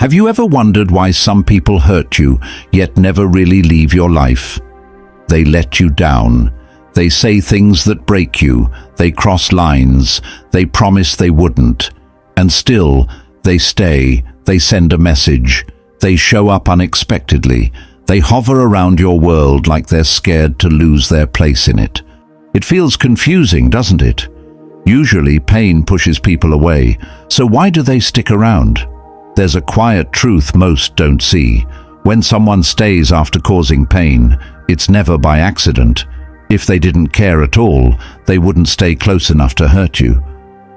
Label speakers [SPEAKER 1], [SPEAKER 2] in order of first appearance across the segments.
[SPEAKER 1] Have you ever wondered why some people hurt you, yet never really leave your life? They let you down. They say things that break you. They cross lines. They promise they wouldn't. And still, they stay. They send a message. They show up unexpectedly. They hover around your world like they're scared to lose their place in it. It feels confusing, doesn't it? Usually, pain pushes people away. So why do they stick around? There's a quiet truth most don't see. When someone stays after causing pain, it's never by accident. If they didn't care at all, they wouldn't stay close enough to hurt you.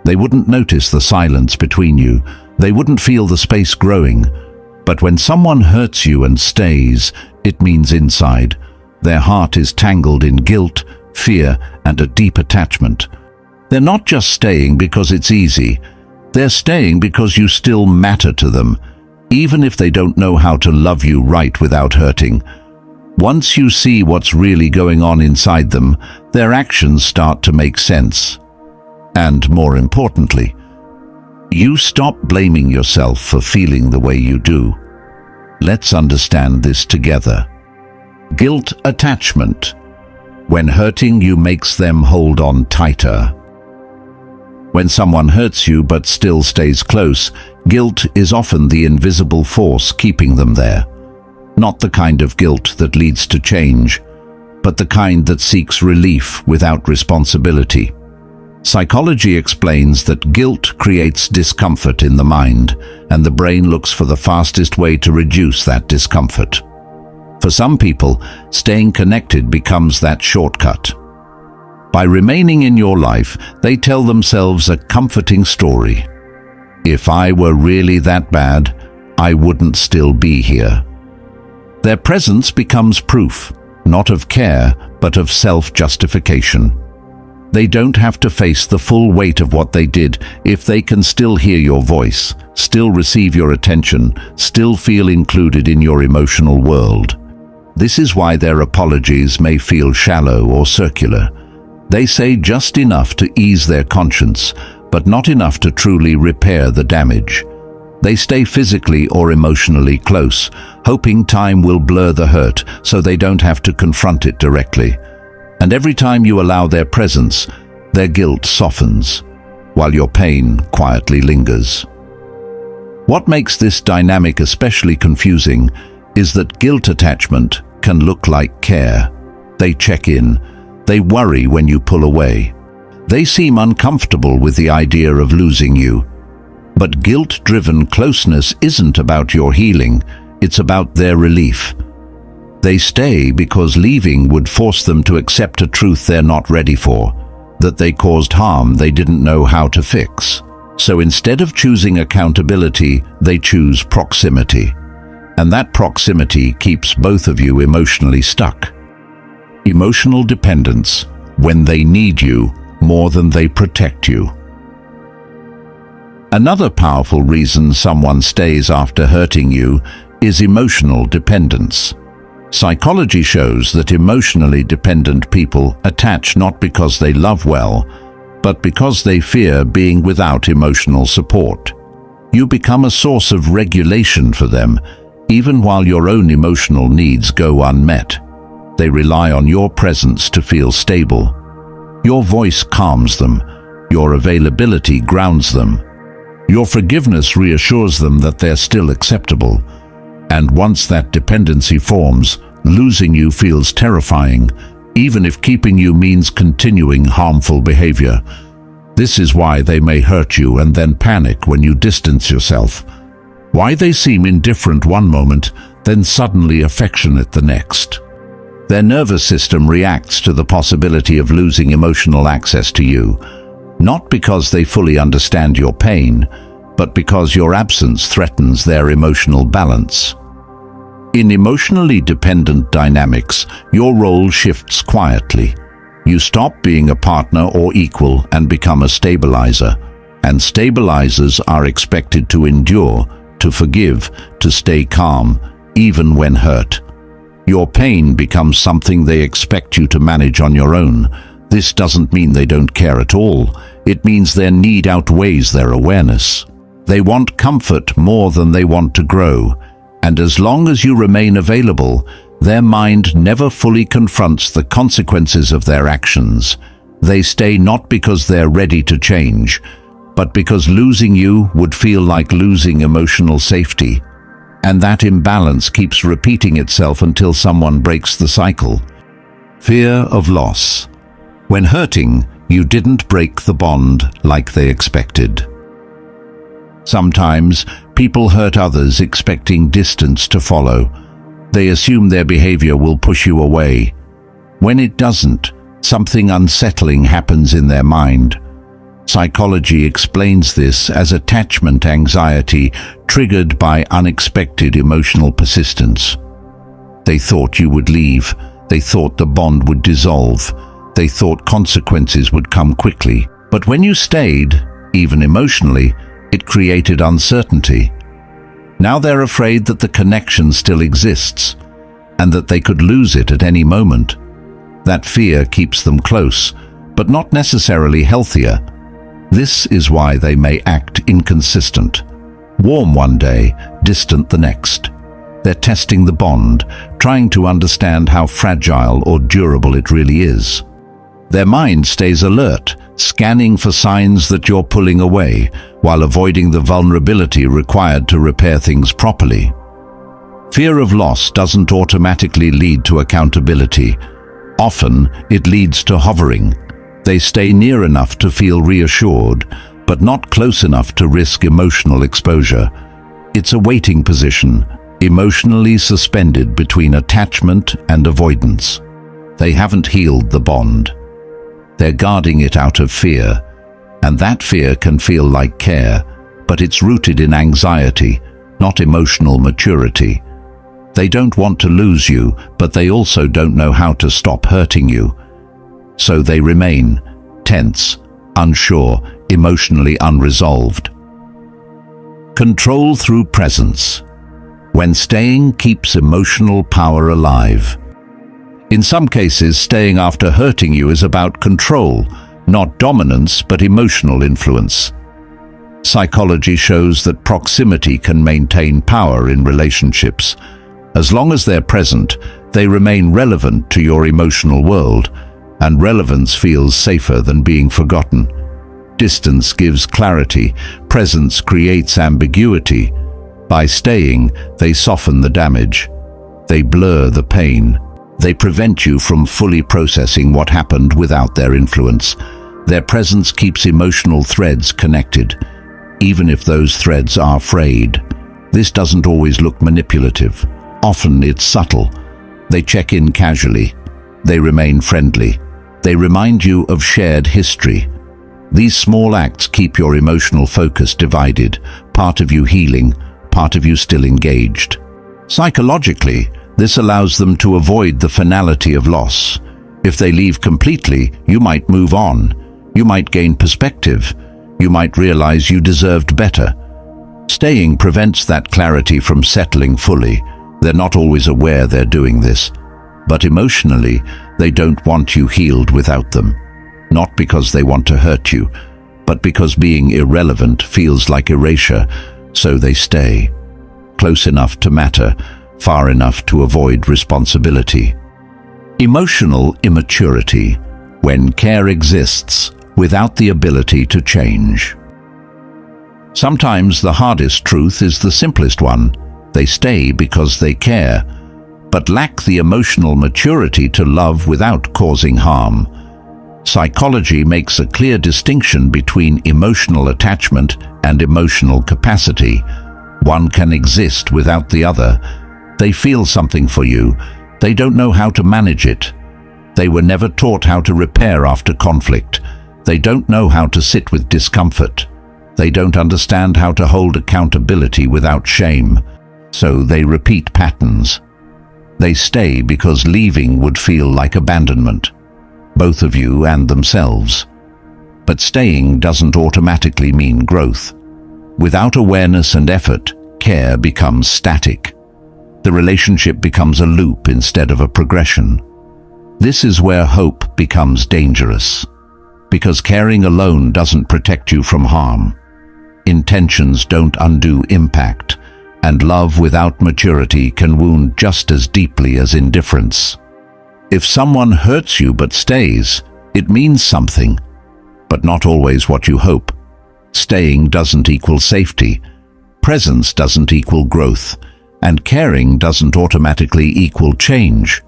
[SPEAKER 1] They wouldn't notice the silence between you. They wouldn't feel the space growing. But when someone hurts you and stays, it means inside. Their heart is tangled in guilt, fear, and a deep attachment. They're not just staying because it's easy. They're staying because you still matter to them, even if they don't know how to love you right without hurting. Once you see what's really going on inside them, their actions start to make sense. And more importantly, you stop blaming yourself for feeling the way you do. Let's understand this together. Guilt attachment. When hurting you makes them hold on tighter. When someone hurts you but still stays close, guilt is often the invisible force keeping them there. Not the kind of guilt that leads to change, but the kind that seeks relief without responsibility. Psychology explains that guilt creates discomfort in the mind, and the brain looks for the fastest way to reduce that discomfort. For some people, staying connected becomes that shortcut. By remaining in your life, they tell themselves a comforting story. If I were really that bad, I wouldn't still be here. Their presence becomes proof, not of care, but of self-justification. They don't have to face the full weight of what they did if they can still hear your voice, still receive your attention, still feel included in your emotional world. This is why their apologies may feel shallow or circular. They say just enough to ease their conscience, but not enough to truly repair the damage. They stay physically or emotionally close, hoping time will blur the hurt so they don't have to confront it directly. And every time you allow their presence, their guilt softens, while your pain quietly lingers. What makes this dynamic especially confusing is that guilt attachment can look like care. They check in. They worry when you pull away. They seem uncomfortable with the idea of losing you. But guilt-driven closeness isn't about your healing, it's about their relief. They stay because leaving would force them to accept a truth they're not ready for, that they caused harm they didn't know how to fix. So instead of choosing accountability, they choose proximity. And that proximity keeps both of you emotionally stuck. Emotional dependence, when they need you more than they protect you. Another powerful reason someone stays after hurting you is emotional dependence. Psychology shows that emotionally dependent people attach not because they love well, but because they fear being without emotional support. You become a source of regulation for them, even while your own emotional needs go unmet. They rely on your presence to feel stable. Your voice calms them. Your availability grounds them. Your forgiveness reassures them that they're still acceptable. And once that dependency forms, losing you feels terrifying, even if keeping you means continuing harmful behavior. This is why they may hurt you and then panic when you distance yourself. Why they seem indifferent one moment, then suddenly affectionate the next. Their nervous system reacts to the possibility of losing emotional access to you, not because they fully understand your pain, but because your absence threatens their emotional balance. In emotionally dependent dynamics, your role shifts quietly. You stop being a partner or equal and become a stabilizer, and stabilizers are expected to endure, to forgive, to stay calm, even when hurt. Your pain becomes something they expect you to manage on your own. This doesn't mean they don't care at all. It means their need outweighs their awareness. They want comfort more than they want to grow, and as long as you remain available, their mind never fully confronts the consequences of their actions. They stay not because they're ready to change, but because losing you would feel like losing emotional safety. And that imbalance keeps repeating itself until someone breaks the cycle. Fear of loss. When hurting, you didn't break the bond like they expected. Sometimes, people hurt others expecting distance to follow. They assume their behavior will push you away. When it doesn't, something unsettling happens in their mind. Psychology explains this as attachment anxiety triggered by unexpected emotional persistence. They thought you would leave. They thought the bond would dissolve. They thought consequences would come quickly. But when you stayed, even emotionally, it created uncertainty. Now they're afraid that the connection still exists, and that they could lose it at any moment. That fear keeps them close, but not necessarily healthier. This is why they may act inconsistent. Warm one day, distant the next. They're testing the bond, trying to understand how fragile or durable it really is. Their mind stays alert, scanning for signs that you're pulling away, while avoiding the vulnerability required to repair things properly. Fear of loss doesn't automatically lead to accountability. Often, it leads to hovering. They stay near enough to feel reassured, but not close enough to risk emotional exposure. It's a waiting position, emotionally suspended between attachment and avoidance. They haven't healed the bond. They're guarding it out of fear, and that fear can feel like care, but it's rooted in anxiety, not emotional maturity. They don't want to lose you, but they also don't know how to stop hurting you. So they remain tense, unsure, emotionally unresolved. Control through presence. When staying keeps emotional power alive. In some cases, staying after hurting you is about control, not dominance, but emotional influence. Psychology shows that proximity can maintain power in relationships. As long as they're present, they remain relevant to your emotional world, and relevance feels safer than being forgotten. Distance gives clarity, presence creates ambiguity. By staying, they soften the damage. They blur the pain. They prevent you from fully processing what happened without their influence. Their presence keeps emotional threads connected, even if those threads are frayed. This doesn't always look manipulative. Often it's subtle. They check in casually. They remain friendly. They remind you of shared history. These small acts keep your emotional focus divided, part of you healing, part of you still engaged. Psychologically, this allows them to avoid the finality of loss. If they leave completely, you might move on. You might gain perspective. You might realize you deserved better. Staying prevents that clarity from settling fully. They're not always aware they're doing this. But emotionally, they don't want you healed without them. Not because they want to hurt you, but because being irrelevant feels like erasure, so they stay. Close enough to matter, far enough to avoid responsibility. Emotional immaturity, when care exists without the ability to change. Sometimes the hardest truth is the simplest one. They stay because they care, but lack the emotional maturity to love without causing harm. Psychology makes a clear distinction between emotional attachment and emotional capacity. One can exist without the other. They feel something for you. They don't know how to manage it. They were never taught how to repair after conflict. They don't know how to sit with discomfort. They don't understand how to hold accountability without shame. So they repeat patterns. They stay because leaving would feel like abandonment, both of you and themselves. But staying doesn't automatically mean growth. Without awareness and effort, care becomes static. The relationship becomes a loop instead of a progression. This is where hope becomes dangerous, because caring alone doesn't protect you from harm. intentions don't undo impact, and love without maturity can wound just as deeply as indifference. If someone hurts you but stays, it means something, but not always what you hope. Staying doesn't equal safety, presence doesn't equal growth, and caring doesn't automatically equal change.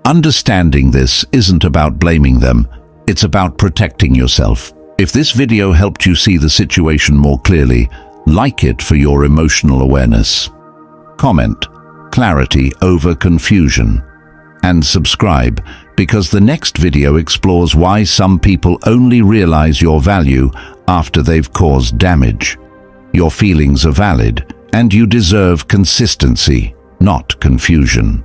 [SPEAKER 1] Understanding this isn't about blaming them, it's about protecting yourself. If this video helped you see the situation more clearly, like it for your emotional awareness. Comment, clarity over confusion. And subscribe, because the next video explores why some people only realize your value after they've caused damage. Your feelings are valid, and you deserve consistency, not confusion.